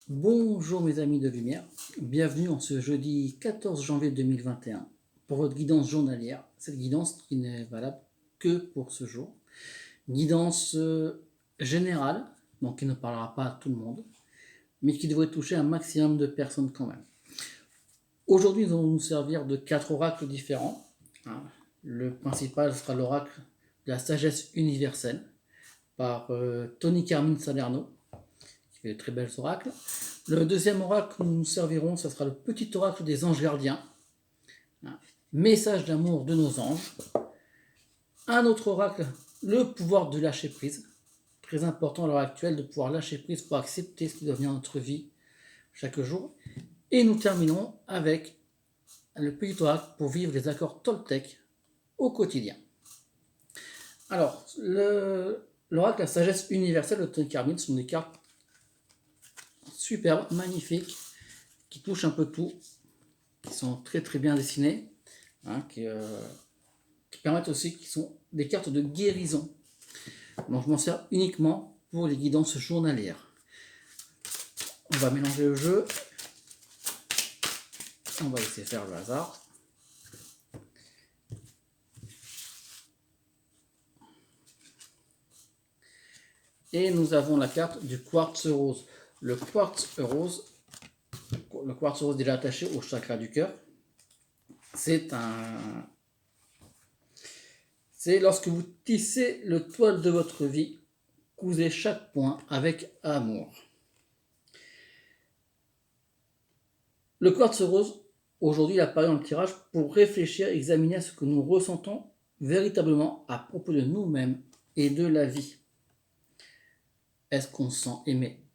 Bonjour mes amis de lumière, bienvenue en ce jeudi 14 janvier 2021 pour votre guidance journalière. Cette guidance qui n'est valable que pour ce jour. Guidance générale, donc qui ne parlera pas à tout le monde, mais qui devrait toucher un maximum de personnes quand même. Aujourd'hui, nous allons nous servir de 4 oracles différents. Le principal sera l'oracle de la sagesse universelle par Tony Carmine Salerno, qui fait de très belles oracles. Le deuxième oracle que nous nous servirons, ce sera le petit oracle des anges gardiens. Message d'amour de nos anges. Un autre oracle, le pouvoir de lâcher prise. Très important à l'heure actuelle de pouvoir lâcher prise pour accepter ce qui doit venir dans notre vie chaque jour. Et nous terminerons avec le petit oracle pour vivre les accords Toltec au quotidien. Alors, l'oracle, la sagesse universelle de Tony Carmine sont des cartes superbes, magnifiques, qui touchent un peu tout, qui sont très très bien dessinées, qui permettent aussi, qui sont des cartes de guérison. Donc je m'en sers uniquement pour les guidances journalières. On va mélanger le jeu. On va laisser faire le hasard. Et nous avons la carte du quartz rose. Le quartz rose déjà attaché au chakra du cœur. C'est lorsque vous tissez le toile de votre vie, cousez chaque point avec amour. Le quartz rose, aujourd'hui, il apparaît dans le tirage pour réfléchir, examiner à ce que nous ressentons véritablement à propos de nous-mêmes et de la vie. Est-ce qu'on se sent aimé?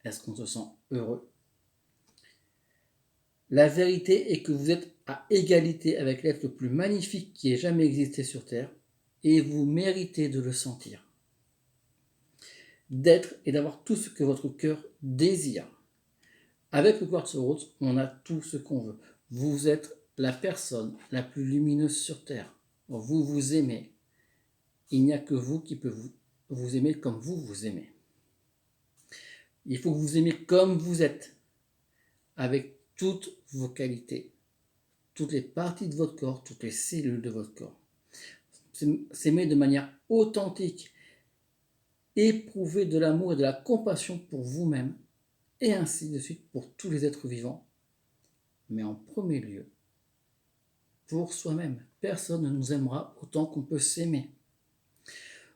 Est-ce qu'on se sent heureux? La vérité est que vous êtes à égalité avec l'être le plus magnifique qui ait jamais existé sur Terre et vous méritez de le sentir. D'être et d'avoir tout ce que votre cœur désire. Avec le quartz rose, on a tout ce qu'on veut. Vous êtes la personne la plus lumineuse sur Terre. Vous vous aimez. Il n'y a que vous qui pouvez vous aimer comme vous vous aimez. Il faut que vous aimiez comme vous êtes, avec toutes vos qualités, toutes les parties de votre corps, toutes les cellules de votre corps. S'aimer de manière authentique, éprouver de l'amour et de la compassion pour vous-même, et ainsi de suite pour tous les êtres vivants, mais en premier lieu, pour soi-même. Personne ne nous aimera autant qu'on peut s'aimer.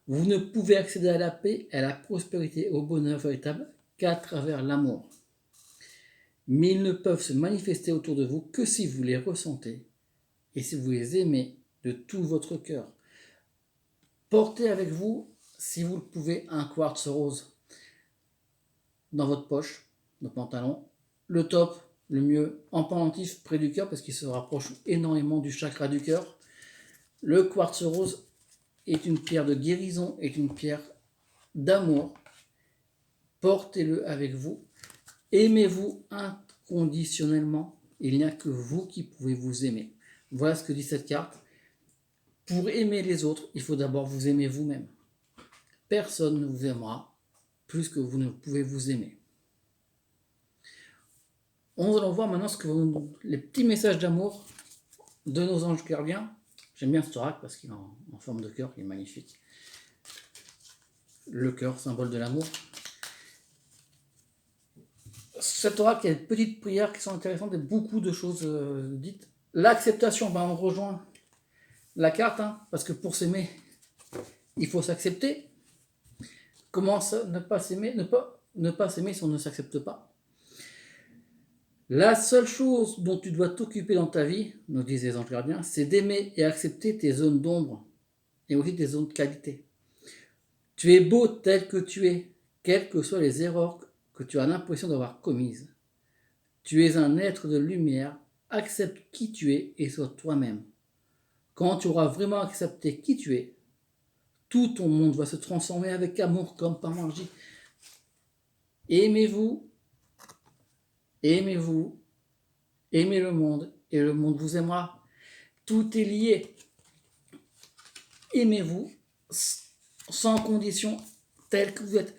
Vous ne pouvez accéder à la paix, à la prospérité, au bonheur véritable qu'à travers l'amour. Mais ils ne peuvent se manifester autour de vous que si vous les ressentez et si vous les aimez de tout votre cœur. Portez avec vous, si vous le pouvez, un quartz rose dans votre poche, le pantalon. Le top, le mieux, en pendentif près du cœur parce qu'il se rapproche énormément du chakra du cœur. Le quartz rose est une pierre de guérison, est une pierre d'amour. Portez-le avec vous. Aimez-vous inconditionnellement. Il n'y a que vous qui pouvez vous aimer. Voilà ce que dit cette carte. Pour aimer les autres, il faut d'abord vous aimer vous-même. Personne ne vous aimera plus que vous ne pouvez vous aimer. On va voir maintenant les petits messages d'amour de nos anges gardiens. J'aime bien ce oracle parce qu'il est en forme de cœur, il est magnifique. Le cœur, symbole de l'amour. Cet oracle, il y a des petites prières qui sont intéressantes et beaucoup de choses dites. L'acceptation, on rejoint la carte, parce que pour s'aimer, il faut s'accepter. Comment ça, ne pas s'aimer, ne pas s'aimer si on ne s'accepte pas? La seule chose dont tu dois t'occuper dans ta vie, nous disent les anges gardiens, c'est d'aimer et accepter tes zones d'ombre et aussi tes zones de qualité. Tu es beau tel que tu es, quelles que soient les erreurs que tu as l'impression d'avoir commises. Tu es un être de lumière, accepte qui tu es et sois toi-même. Quand tu auras vraiment accepté qui tu es, tout ton monde va se transformer avec amour comme par magie. Aimez-vous, aimez-vous, aimez le monde et le monde vous aimera. Tout est lié. Aimez-vous sans condition, tel que vous êtes.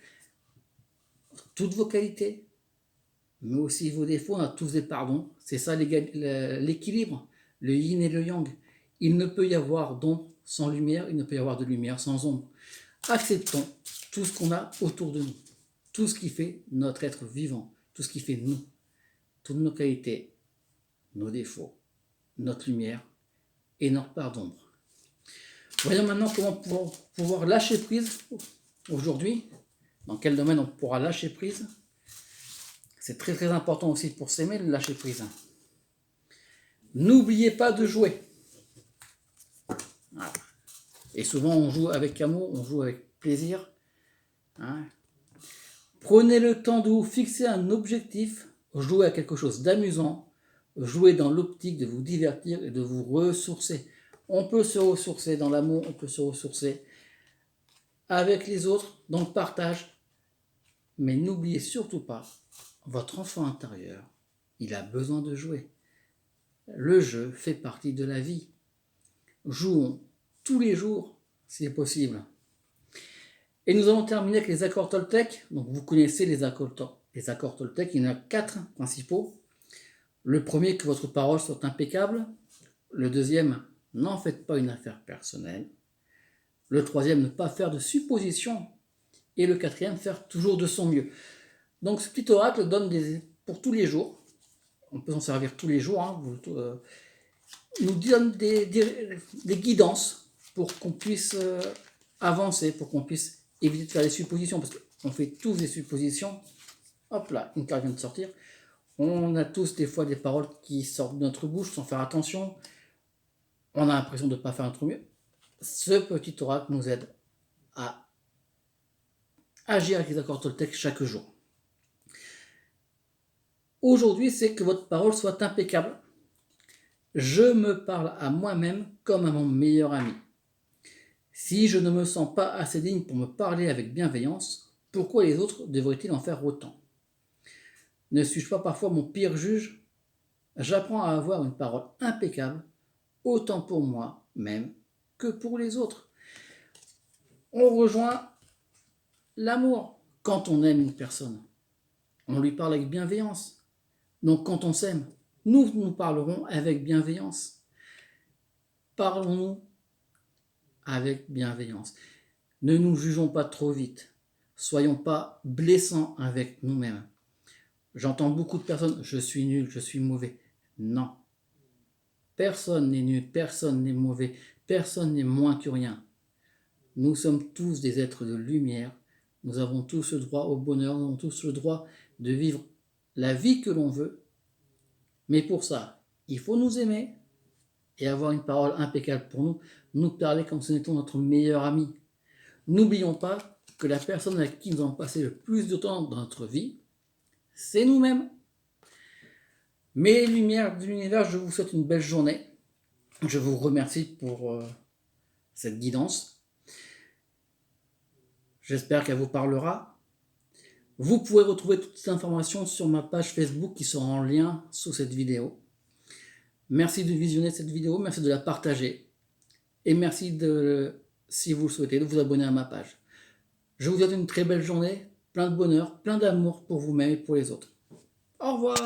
Toutes vos qualités, mais aussi vos défauts, on a tous des pardons. C'est ça l'équilibre, le yin et le yang. Il ne peut y avoir d'ombre sans lumière, il ne peut y avoir de lumière sans ombre. Acceptons tout ce qu'on a autour de nous, tout ce qui fait notre être vivant, tout ce qui fait nous, toutes nos qualités, nos défauts, notre lumière et notre part d'ombre. Voyons maintenant comment pouvoir lâcher prise aujourd'hui. Dans quel domaine on pourra lâcher prise. C'est très très important aussi pour s'aimer, le lâcher prise. N'oubliez pas de jouer. Voilà. Et souvent on joue avec amour, on joue avec plaisir. Hein. Prenez le temps de vous fixer un objectif, jouer à quelque chose d'amusant, jouer dans l'optique de vous divertir et de vous ressourcer. On peut se ressourcer dans l'amour, on peut se ressourcer avec les autres, dans le partage. Mais n'oubliez surtout pas, votre enfant intérieur, il a besoin de jouer. Le jeu fait partie de la vie. Jouons tous les jours, si c'est possible. Et nous allons terminer avec les accords Toltec. Donc vous connaissez les accords Toltec, il y en a 4 principaux. Le premier, que votre parole soit impeccable. Le deuxième, n'en faites pas une affaire personnelle. Le troisième, ne pas faire de suppositions. Et le quatrième, faire toujours de son mieux. Donc ce petit oracle donne pour tous les jours. On peut s'en servir tous les jours. Hein, nous donne des guidances pour qu'on puisse avancer, pour qu'on puisse éviter de faire des suppositions. Parce qu'on fait tous des suppositions. Hop là, une carte vient de sortir. On a tous des fois des paroles qui sortent de notre bouche sans faire attention. On a l'impression de ne pas faire notre mieux. Ce petit oracle nous aide à agir avec les accords Toltec chaque jour. Aujourd'hui, c'est que votre parole soit impeccable. Je me parle à moi-même comme à mon meilleur ami. Si je ne me sens pas assez digne pour me parler avec bienveillance, pourquoi les autres devraient-ils en faire autant ? Ne suis-je pas parfois mon pire juge ? J'apprends à avoir une parole impeccable, autant pour moi-même que pour les autres. On rejoint l'amour. Quand on aime une personne, on lui parle avec bienveillance. Donc quand on s'aime, nous parlerons avec bienveillance. Parlons-nous avec bienveillance. Ne nous jugeons pas trop vite. Soyons pas blessants avec nous-mêmes. J'entends beaucoup de personnes, je suis nul, je suis mauvais. Non. Personne n'est nul, personne n'est mauvais, personne n'est moins que rien. Nous sommes tous des êtres de lumière. Nous avons tous le droit au bonheur, nous avons tous le droit de vivre la vie que l'on veut. Mais pour ça, il faut nous aimer et avoir une parole impeccable pour nous parler comme si nous étions notre meilleur ami. N'oublions pas que la personne avec qui nous avons passé le plus de temps dans notre vie, c'est nous-mêmes. Mes lumières de l'univers, je vous souhaite une belle journée. Je vous remercie pour cette guidance. J'espère qu'elle vous parlera. Vous pouvez retrouver toutes ces informations sur ma page Facebook qui sera en lien sous cette vidéo. Merci de visionner cette vidéo, merci de la partager. Et merci, si vous le souhaitez, de vous abonner à ma page. Je vous souhaite une très belle journée, plein de bonheur, plein d'amour pour vous-même et pour les autres. Au revoir!